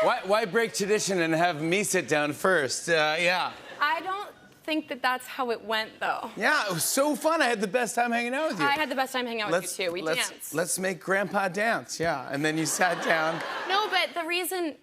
Why break tradition and have me sit down first? Yeah. I don't think that that's how it went, though. Yeah, it was so fun. I had the best time hanging out with you. I had the best time hanging out with you, too. We danced. Let's make Grandpa dance, yeah. And then you sat down. No, but the reason...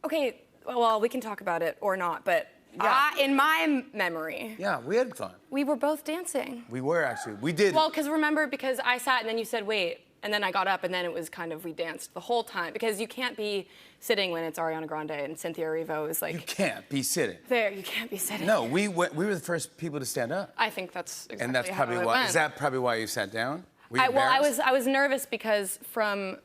Okay, well, we can talk about it or not, but Yeah. in my memory... Yeah, we had fun. We were both dancing. We were, actually. We did. Well, because I sat and then you said, wait, and then I got up and then it was kind of, we danced the whole time. Because you can't be sitting when it's Ariana Grande and Cynthia Erivo is like... You can't be sitting. You can't be sitting. No, we were the first people to stand up. I think that's exactly And that's probably how it why. went. Is that probably why you sat down? Were you I embarrassed? was nervous because from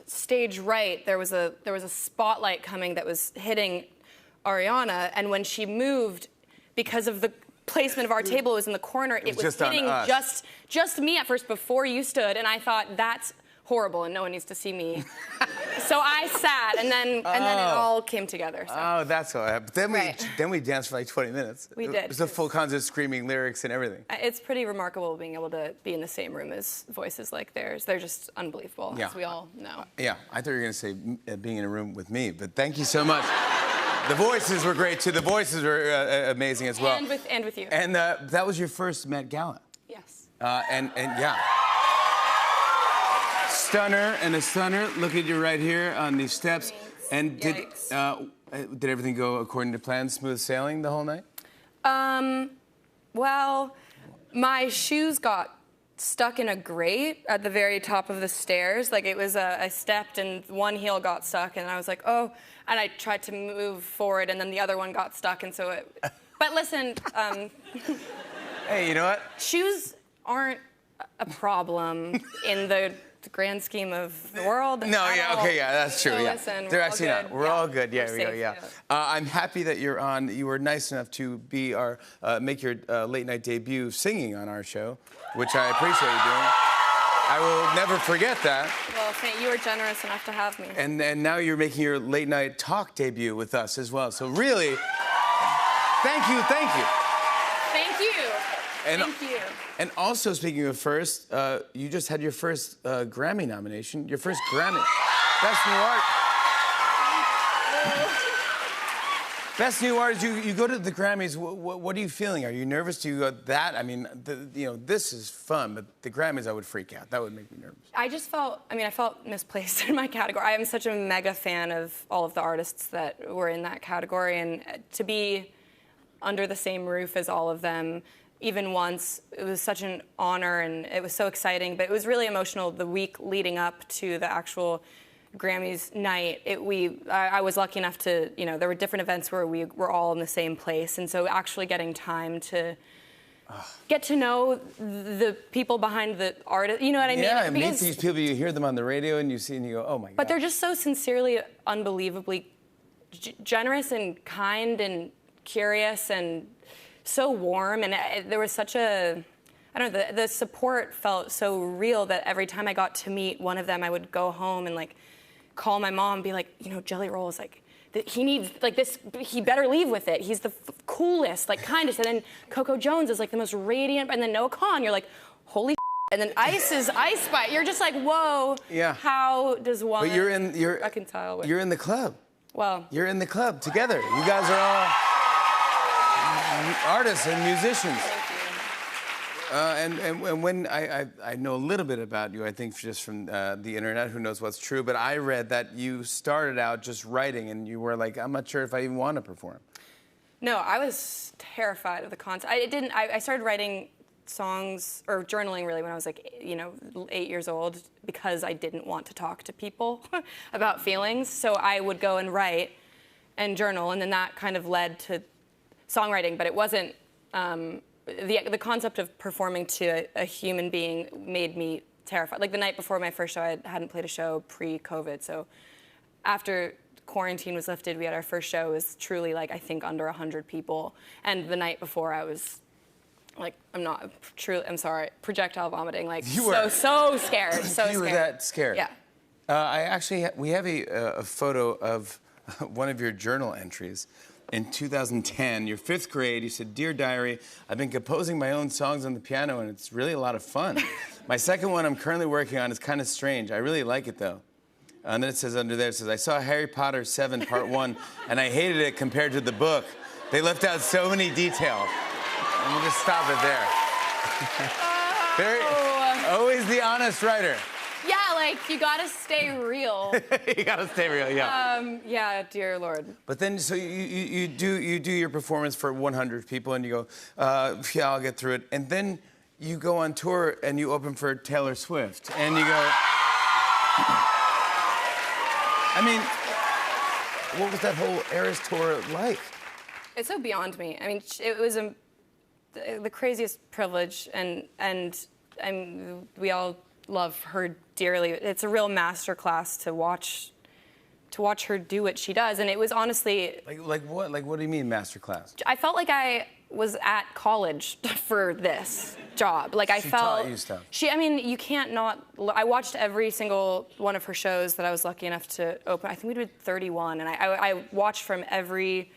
stage right there was a spotlight coming that was hitting Ariana, and when she moved, because of the placement of our table, it was in the corner. It was just on hitting us. just me at first before you stood, and I thought that's horrible and no one needs to see me. So I sat, and then it all came together. So. Oh, that's what happened. Then we danced for like 20 minutes. We did. It was a full concert, screaming lyrics and everything. It's pretty remarkable being able to be in the same room as voices like theirs. They're just unbelievable, as we all know. Yeah, I thought you were going to say being in a room with me, but thank you so much. The voices were great, too. The voices were amazing as well. And with you. And that was your first Met Gala. Yes. And yeah. Stunner and a stunner. Look at you right here on these steps. And did everything go according to plan? Smooth sailing the whole night? Well, my shoes got stuck in a grate at the very top of the stairs. Like it was, I stepped and one heel got stuck and I was like, oh, and I tried to move forward and then the other one got stuck and so it, but listen. Hey, you know what? Shoes aren't a problem in the grand scheme of the world. No, yeah, okay, yeah, that's true, so yeah. Listen, They're actually not. We're all good, yeah, We're we go, safe, yeah. I'm happy that you're on. You were nice enough to be our, make your late night debut singing on our show, which I appreciate you doing. I will never forget that. Well, you were generous enough to have me. And now you're making your late night talk debut with us as well. So really, thank you, thank you. Thank you. And, thank you. And also, speaking of first, you just had your first Grammy nomination. Your first Grammy. Best New Art. Best New Artist. You go to the Grammys. What are you feeling? Are you nervous? Do you go that? I mean, this is fun, but the Grammys, I would freak out. That would make me nervous. I just felt. I felt misplaced in my category. I am such a mega fan of all of the artists that were in that category, and to be under the same roof as all of them. Even once, it was such an honor and it was so exciting, but it was really emotional the week leading up to the actual Grammys night. I was lucky enough to, there were different events where we were all in the same place, and so actually getting time to get to know the people behind the artist, you know what I mean? Yeah, meet these people, you hear them on the radio and you see and you go, oh my God. But they're just so sincerely, unbelievably generous and kind and curious and so warm, and there was such a, I don't know, the support felt so real that every time I got to meet one of them, I would go home and like call my mom and be like, Jelly Roll is like, he needs like this, he better leave with it. He's the coolest, like kindest. And then Coco Jones is like the most radiant, and then Noah Kahan, you're like, holy and then Ice is Ice Spice. You're just like, whoa, yeah. How does one reconcile with? You're in the club. Well. You're in the club together. You guys are all artists and musicians. And when I know a little bit about you, I think just from the internet, who knows what's true, but I read that you started out just writing and you were like, I'm not sure if I even want to perform. No, I was terrified of the concept. I started writing songs, or journaling really, when I was like, 8 years old, because I didn't want to talk to people about feelings. So I would go and write and journal, and then that kind of led to songwriting, but it wasn't, the concept of performing to a human being made me terrified. Like the night before my first show, I hadn't played a show pre-COVID, so after quarantine was lifted, we had our first show. It was truly like, I think, under 100 people, and the night before I was like, I'm sorry, projectile vomiting, like so scared, You were that scared? Yeah. We have a photo of one of your journal entries. In 2010, your 5th grade, you said, Dear Diary, I've been composing my own songs on the piano and it's really a lot of fun. My second one I'm currently working on is kind of strange. I really like it though. And then it says under there, it says, I saw Harry Potter 7 Part 1, and I hated it compared to the book. They left out so many details. And we'll just stop it there. Always the honest writer. Yeah, like, you gotta stay real. You gotta stay real, yeah. Yeah, dear Lord. But then, so you do your performance for 100 people, and you go, yeah, I'll get through it. And then you go on tour, and you open for Taylor Swift, and you go... I mean, what was that whole Eras tour like? It's so beyond me. I mean, it was the craziest privilege, and we all love her dearly. It's a real masterclass to watch her do what she does, and it was honestly like what? Like, what do you mean masterclass? I felt like I was at college for this job. Like, I felt taught you stuff. I mean, you can't not. I watched every single one of her shows that I was lucky enough to open. I think we did 31, and I watched from every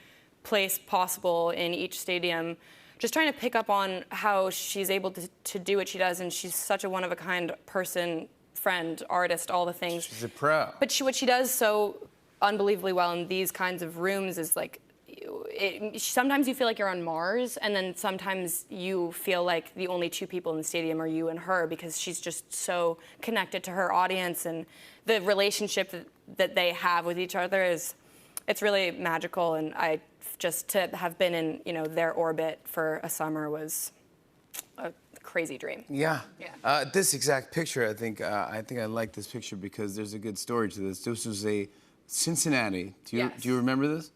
place possible in each stadium, just trying to pick up on how she's able to do what she does, and she's such a one-of-a-kind person, friend, artist, all the things. She's a pro. But what she does so unbelievably well in these kinds of rooms is like, sometimes you feel like you're on Mars, and then sometimes you feel like the only two people in the stadium are you and her, because she's just so connected to her audience, and the relationship that they have with each other it's really magical. And just to have been in their orbit for a summer was a crazy dream. Yeah. Yeah. This exact picture, I think I like this picture because there's a good story to this. This was a Cincinnati. Do you remember this?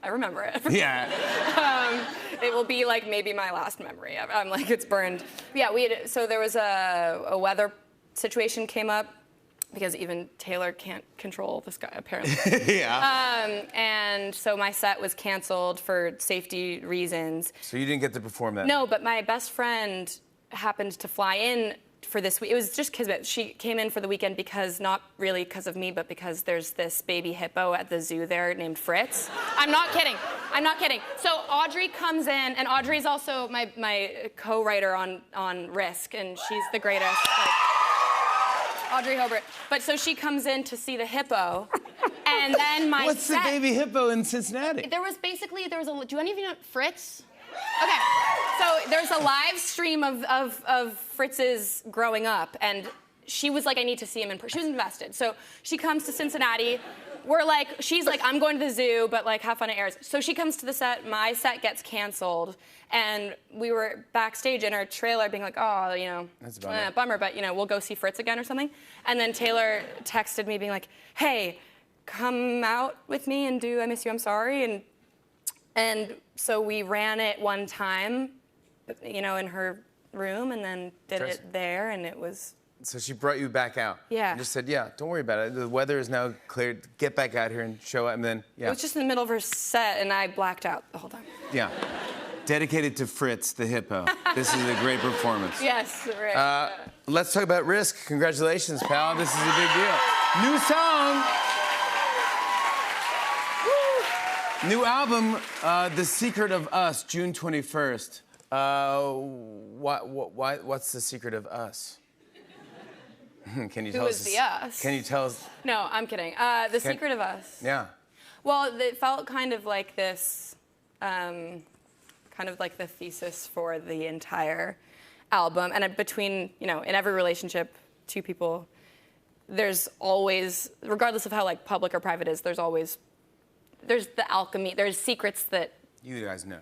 I remember it. Yeah. It will be like maybe my last memory. I'm like, it's burned. Yeah, so there was a weather situation came up, because even Taylor can't control the sky, apparently. Yeah. And so my set was canceled for safety reasons. So you didn't get to perform that? No, but my best friend happened to fly in for this week. It was just kismet. She came in for the weekend because, not really because of me, but because there's this baby hippo at the zoo there named Fritz. I'm not kidding. I'm not kidding. So Audrey comes in, and Audrey's also my co-writer on Risk, and she's the greatest. Audrey Hobart. But so she comes in to see the hippo, and then my What's the baby hippo in Cincinnati? There was do any of you know Fritz? Okay, so there's a live stream of Fritz's growing up, and she was like, I need to see him in person. She was invested. So she comes to Cincinnati. She's like, I'm going to the zoo, but like, have fun at Airs. So she comes to the set, my set gets canceled, and we were backstage in our trailer being like, oh, that's a bummer. Bummer, but we'll go see Fritz again or something. And then Taylor texted me being like, hey, come out with me and do I Miss You, I'm Sorry. And so we ran it one time, in her room, and then did it there, and it was... So she brought you back out. Yeah. And just said, yeah, don't worry about it. The weather is now cleared. Get back out here and show up. And then, yeah. It was just in the middle of her set, and I blacked out the whole time. Yeah. Dedicated to Fritz, the hippo. This is a great performance. Yes, right. Let's talk about Risk. Congratulations, pal. This is a big deal. New song. Woo. New album, The Secret of Us, June 21st. What's the secret of us? Can you tell us? Who is the us? Can you tell us? No, I'm kidding. The Secret of Us. Yeah. Well, it felt kind of like this, kind of like the thesis for the entire album. And between, in every relationship, two people, there's always, regardless of how like public or private it is, there's the alchemy, there's secrets that you guys know.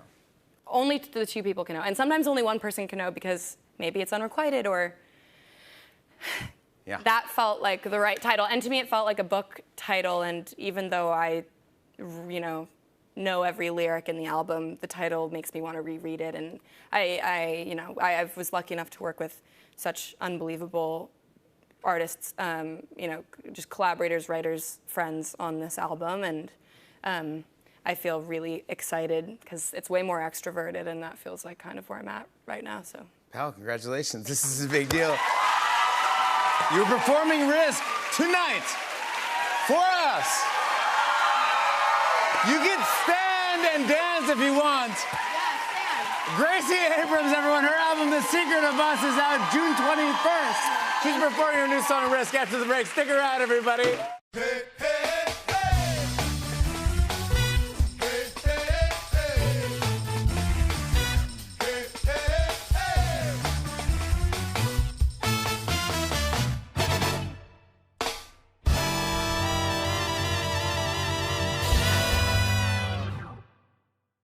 Only the two people can know. And sometimes only one person can know because maybe it's unrequited or... Yeah. That felt like the right title. And to me, it felt like a book title. And even though I, know every lyric in the album, the title makes me want to reread it. And I was lucky enough to work with such unbelievable artists, just collaborators, writers, friends on this album. And I feel really excited because it's way more extroverted, and that feels like kind of where I'm at right now. So, pal, congratulations. This is a big deal. You're performing Risk tonight for us. You can stand and dance if you want. yeah, stand. Gracie Abrams, everyone. Her album, The Secret of Us, is out June 21st. She's performing her new song, Risk, after the break. Stick around, everybody. Hey, hey.